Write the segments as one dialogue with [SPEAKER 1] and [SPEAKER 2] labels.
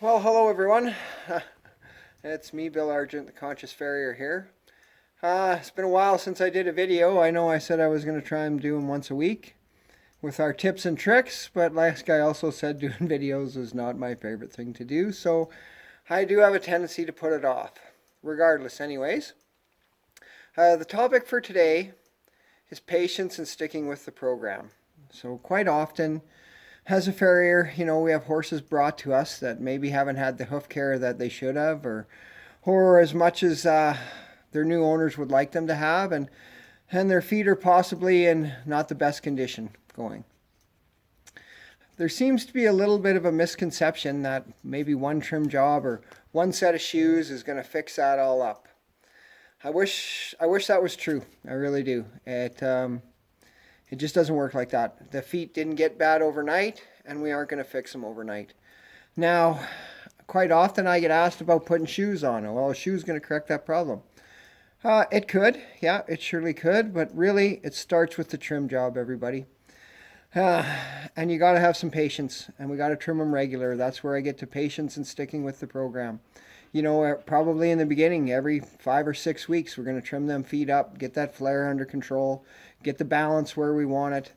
[SPEAKER 1] Well, hello everyone. It's me, Bill Argent, the Conscious Farrier here. It's been a while since I did a video. I know I said I was going to try and do them once a week with our tips and tricks, but last guy also said doing videos is not my favorite thing to do, so I do have a tendency to put it off. Regardless, anyways. The topic for today is patience and sticking with the program. So quite often, as a farrier, we have horses brought to us that maybe haven't had the hoof care that they should have, or as much as their new owners would like them to have, and their feet are possibly in not the best condition going. There seems to be a little bit of a misconception that maybe one trim job or one set of shoes is going to fix that all up. I wish that was true. I really do. It just doesn't work like that. The feet didn't get bad overnight, and we aren't going to fix them overnight. Now, quite often I get asked about putting shoes on. Well, a shoe's going to correct that problem. It could. Yeah, it surely could. But really, it starts with the trim job, everybody. Uh, and you got to have some patience, and we got to trim them regular. That's where I get to patience and sticking with the program. Probably in the beginning, every 5 or 6 weeks, we're going to trim them feet up, get that flare under control, get the balance where we want it.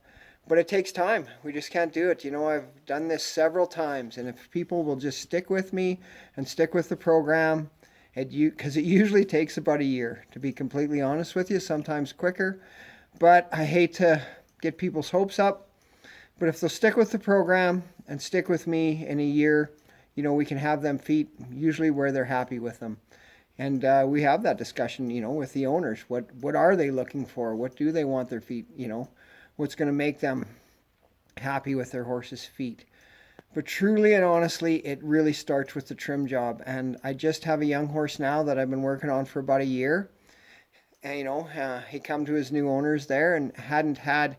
[SPEAKER 1] But it takes time. We just can't do it. I've done this several times, and if people will just stick with me and stick with the program, because it usually takes about a year, to be completely honest with you, sometimes quicker. But I hate to get people's hopes up. But if they'll stick with the program and stick with me in a year, we can have them feet usually where they're happy with them. And we have that discussion, with the owners. What are they looking for? What do they want their feet, what's going to make them happy with their horse's feet? But truly and honestly, it really starts with the trim job. And I just have a young horse now that I've been working on for about a year. And, he come to his new owners there and hadn't had,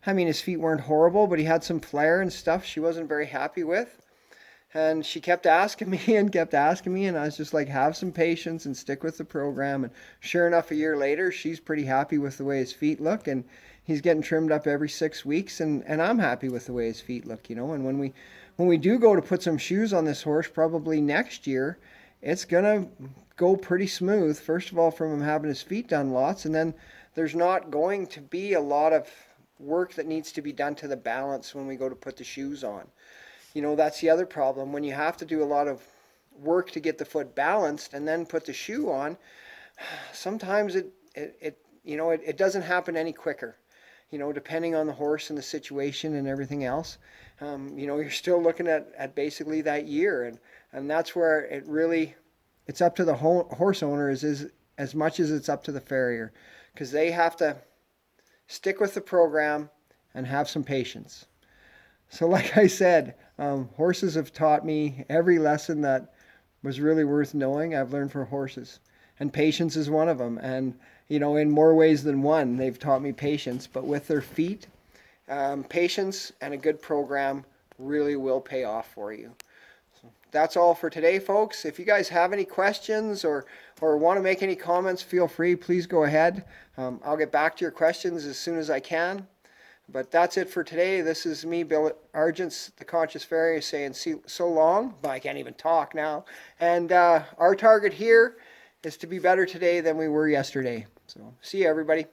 [SPEAKER 1] his feet weren't horrible, but he had some flare and stuff she wasn't very happy with. And she kept asking me and kept asking me, and I was just like, have some patience and stick with the program. And sure enough, a year later, she's pretty happy with the way his feet look, and he's getting trimmed up every 6 weeks, and I'm happy with the way his feet look, And when we do go to put some shoes on this horse, probably next year, it's gonna go pretty smooth. First of all, from him having his feet done lots, and then there's not going to be a lot of work that needs to be done to the balance when we go to put the shoes on. That's the other problem. When you have to do a lot of work to get the foot balanced and then put the shoe on, sometimes it doesn't happen any quicker. Depending on the horse and the situation and everything else, you're still looking at basically that year, and that's where it's up to the horse owner as much as it's up to the farrier, because they have to stick with the program and have some patience. So like I said, horses have taught me every lesson that was really worth knowing. I've learned from horses. And patience is one of them. And, in more ways than one, they've taught me patience. But with their feet, patience and a good program really will pay off for you. So that's all for today, folks. If you guys have any questions or want to make any comments, feel free. Please go ahead. I'll get back to your questions as soon as I can. But that's it for today. This is me, Bill Argent, the Conscious Farrier, saying so long. But I can't even talk now. And our target here is to be better today than we were yesterday. So see you, everybody.